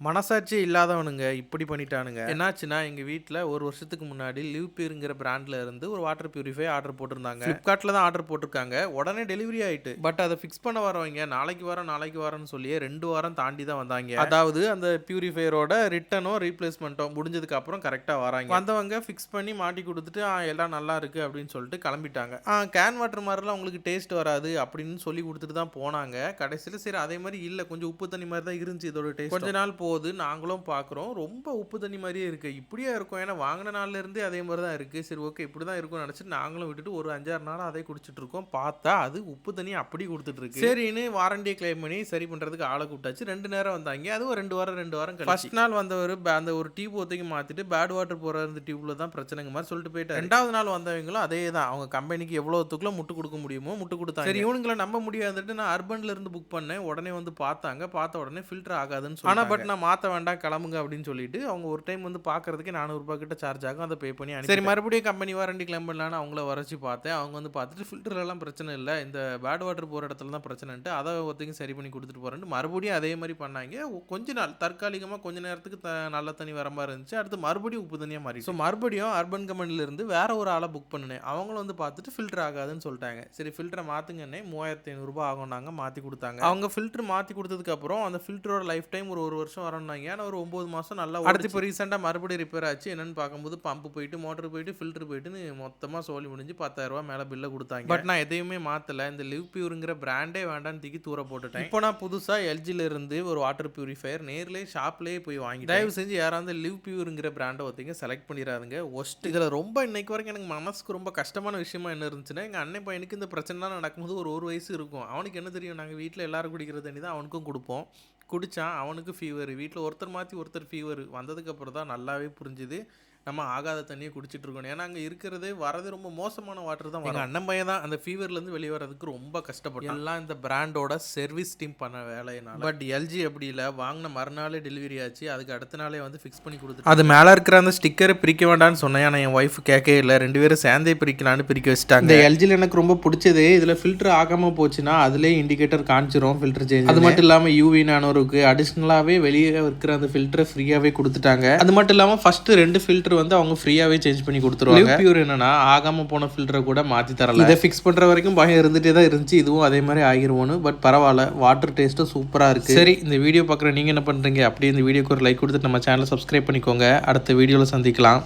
மனசாட்சியே இல்லாதவனுங்க இப்படி பண்ணிட்டானுங்க. என்னாச்சுன்னா, எங்க வீட்ல 1 வருஷத்துக்கு முன்னாடி லிவ்பியர்ங்கிற பிராண்ட்ல இருந்து ஒரு வாட்டர் பியூரிஃபை ஆர்டர் போட்டிருந்தாங்க. Flipkartல தான் ஆர்டர் போட்டிருக்காங்க. உடனே டெலிவரி ஆயிட்டு. பட் அத ஃபிக்ஸ் பண்ண வரவங்க நாளைக்கு வரேன்னு சொல்லியே 2 வாரம் தாண்டி தான் வந்தாங்க. அதாவது அந்த பியூரிஃபையரோட ரிட்டனோ ரீப்ளேஸ்மெண்ட்டோ முடிஞ்சதுக்கு அப்புறம் கரெக்ட்டா வராங்க. வந்தவங்க ஃபிக்ஸ் பண்ணி மாட்டி குடுத்துட்டு, எல்லாம் நல்லா இருக்கு அப்படின்னு சொல்லிட்டு கிளம்பிட்டாங்க. கேன் வாட்டர் மாதிரிலாம் உங்களுக்கு டேஸ்ட் வராது அப்படின்னு சொல்லி குடுத்துட்டு தான் போனாங்க. கடைசியில சரி அதே மாதிரி இல்ல, கொஞ்சம் உப்பு தண்ணி மாதிரி தான் இருந்துச்சு இதோட டேஸ்ட். கொஞ்ச நாள் போகுது, நாங்களும் பார்க்குறோம். ரொம்ப உப்பு தண்ணி மாதிரியே இருக்குது. இப்படியே இருக்கும், ஏன்னா வாங்கின நாள்லேருந்தே அதே மாதிரி தான் இருக்குது. சரி ஓகே இப்படி தான் இருக்கும்னு நினச்சிட்டு நாங்களும் விட்டுட்டு ஒரு 5-6 நாள் அதே குடிச்சிட்டு இருக்கோம். பார்த்தா அது உப்பு தண்ணி அப்படி கொடுத்துட்ருக்கு. சரின்னு வாரண்டியை கிளைம் பண்ணி சரி பண்ணுறதுக்கு ஆளை கூப்பிட்டாச்சு. 2 நேரம் வந்தாங்க. அதுவும் 2 வாரம் ஃபர்ஸ்ட் நாள் வந்தவர் அந்த ஒரு டியூப் ஒத்தைக்கு மாற்றிட்டு பேட் வாட்டர் போகிற அந்த டியூப்பில் தான் பிரச்சனைங்க மாதிரி சொல்லிட்டு போயிட்டார். 2வது நாள் வந்தவங்களும் அதே தான். அவங்க கம்பெனிக்கு எவ்வளோத்துக்குள்ள முட்டு கொடுக்க முடியுமோ முட்டு கொடுத்தாங்க. சரி இவனுங்களை நம்ப முடியாதுட்டு நான் அர்பன்ல இருந்து புக் பண்ணேன். உடனே வந்து பார்த்த உடனே ஃபில்டர் ஆகாதுன்னு சொன்னாங்க. ஆனால் பட் நான் மாற்ற வேண்டாம் கிளம்புங்க அப்படின்னு சொல்லிட்டு அவங்க ஒரு டைம் வந்து பார்க்கறதுக்கு 400 ரூபாய் கிட்ட சார்ஜ் ஆகும். அதை பே பண்ணி சரி மறுபடியும் கம்பெனி வாரண்டி கிளைம் பண்ணலான்னு அவங்கள வரைச்சி பார்த்தேன். அவங்க வந்து பார்த்துட்டு ஃபில்டர்லாம் பிரச்சனை இல்லை, இந்த பேட் வாட்டர் போகிற இடத்துல தான் பிரச்சனைன்ட்டு அதை ஒருத்தையும் சரி பண்ணி கொடுத்துட்டு போகிறேன்ட்டு மறுபடியும் அதே மாதிரி பண்ணாங்க. கொஞ்ச நாள் தற்காலிகமாக கொஞ்ச நேரத்துக்கு நல்ல தண்ணி வர மாதிரி இருந்துச்சு. அடுத்து மறுபடியும் உப்பு தண்ணியாக மாறி. ஸோ மறுபடியும் அர்பன் கம்பெனிலேருந்து வேற ஒரு ஆளை புக் பண்ணினேன். அவங்களும் வந்து பார்த்துட்டு ஃபில்டர் ஆகாதுன்னு சொல்லிட்டாங்க. சரி ஃபில்டரை மாற்றுங்கன்னே 3500 ரூபாய் ஆகும், நாங்கள் மாற்றி கொடுத்தாங்க. அவங்க ஃபில்டர் மாற்றி கொடுத்ததுக்கப்புறம் அந்த ஃபில்டரோட லைஃப் டைம் ஒரு வருஷம் வரணும்னாங்க. ஏன்னா ஒரு 9 மாதம் நல்லா. அடுத்து இப்போ ரீசெண்டாக மறுபடியும் ரிப்பேர் ஆச்சு. என்னன்னு பார்க்கும்போது பம்பு போயிட்டு மோட்டர் போயிட்டு ஃபில்டர் போயிட்டுன்னு மொத்தமாக சோழி முடிஞ்சு 10,000 ரூபா மேலே பில்லை கொடுத்தாங்க. பட் நான் எதையுமே மாற்றலை. இந்த லிவ் பியூருங்கிற பிராண்டே வேண்டான்னு தூக்கி தூர போட்டுட்டேன். இப்போ நான் புதுசாக எல்ஜில இருந்து ஒரு வாட்டர் பியூரிஃபையர் நேர்லேயே ஷாப்லேயே போய் வாங்கி தயவு செஞ்சு யாராவது லிவ் பியூருங்கிற பிராண்டை ஒருத்தங்க செலக்ட் பண்ணிடாதுங்க. ஒஸ்ட் இதில் ரொம்ப இன்னைக்கு வரைக்கும் எனக்கு மனசுக்கு ரொம்ப கஷ்டமான விஷயமா என்ன இருந்துச்சுன்னா, எங்கள் அண்ணன் பையனுக்கு இந்த பிரச்சனைலாம் நடக்கும்போது ஒரு வயசு இருக்கும். அவனுக்கு என்ன தெரியும், நாங்கள் வீட்டில் எல்லாரும் குடிக்கிற தண்ணி தான் அவனுக்கும் கொடுப்போம். குடித்தான், அவனுக்கு ஃபீவர். வீட்டில் ஒருத்தர் மாற்றி ஒருத்தர் ஃபீவர் வந்ததுக்கப்புறம் தான் நல்லாவே புரிஞ்சுது நம்ம ஆகாத தண்ணியை குடிச்சிட்டு இருக்கோம். ஏன்னா அங்கே இருக்கிறது வரது ரொம்ப மோசமான வாட்டர் தான். எங்கள் அண்ணன் பையன் தான் அந்த ஃபீவர்லேருந்து வெளியே வரதுக்கு ரொம்ப கஷ்டப்பட்டோம். எல்லாம் இந்த பிராண்டோட சர்வீஸ் டீம் பண்ண வேலையினால. பட் எல்ஜி அப்படி இல்லை, வாங்கின மறுநாளே டெலிவரி ஆச்சு. அதுக்கு அடுத்த நாளே வந்து ஃபிக்ஸ் பண்ணி கொடுத்து அது மேலே இருக்கிற அந்த ஸ்டிக்கரை பிரிக்க வேண்டாம்னு சொன்னேன். ஆனால் என் ஒய்ஃப் கேட்கவே இல்லை. 2 பேரும் சேர்ந்தே பிரிக்கலான்னு பிரிக்க வச்சுட்டாங்க. இந்த எல்ஜியில் எனக்கு ரொம்ப பிடிச்சது இதில் ஃபில்டர் ஆகாமல் போச்சுன்னா அதிலே இண்டிகேட்டர் காமிச்சிரும் ஃபில்டர் சேஞ்ச். அது மட்டும் இல்லாமல் யூவி நானூறுக்கு அடிஷ்னலாகவே வெளியே இருக்கிற அந்த ஃபில்டரை ஃப்ரீயாகவே கொடுத்துட்டாங்க. அது மட்டும் இல்லாமல் ஃபர்ஸ்ட் 2 ஃபில்டர் வந்து அவங்க ஃப்ரீயாவே சேஞ்ச் பண்ணி கொடுத்துருவாங்க. பியூர் என்னன்னா ஆகாம போன ஃபில்டரை கூட மாற்றி தரல. இதை ஃபிக்ஸ் பண்ற வரைக்கும் பயம் இருந்துட்டே தான் இருந்துச்சு. இதுவும் அதே மாதிரி ஆகிருவோன்னு. பட் பரவாயில்ல, வாட்டர் டேஸ்ட்டும் சூப்பராக இருக்கு. சரி இந்த வீடியோ பார்க்குற நீங்கள் என்ன பண்ணுறீங்க? அப்படியே இந்த வீடியோக்கு ஒரு லைக் கொடுத்துட்டு நம்ம சேனலை சப்ஸ்கிரைப் பண்ணிக்கோங்க. அடுத்த வீடியோவில் சந்திக்கலாம்.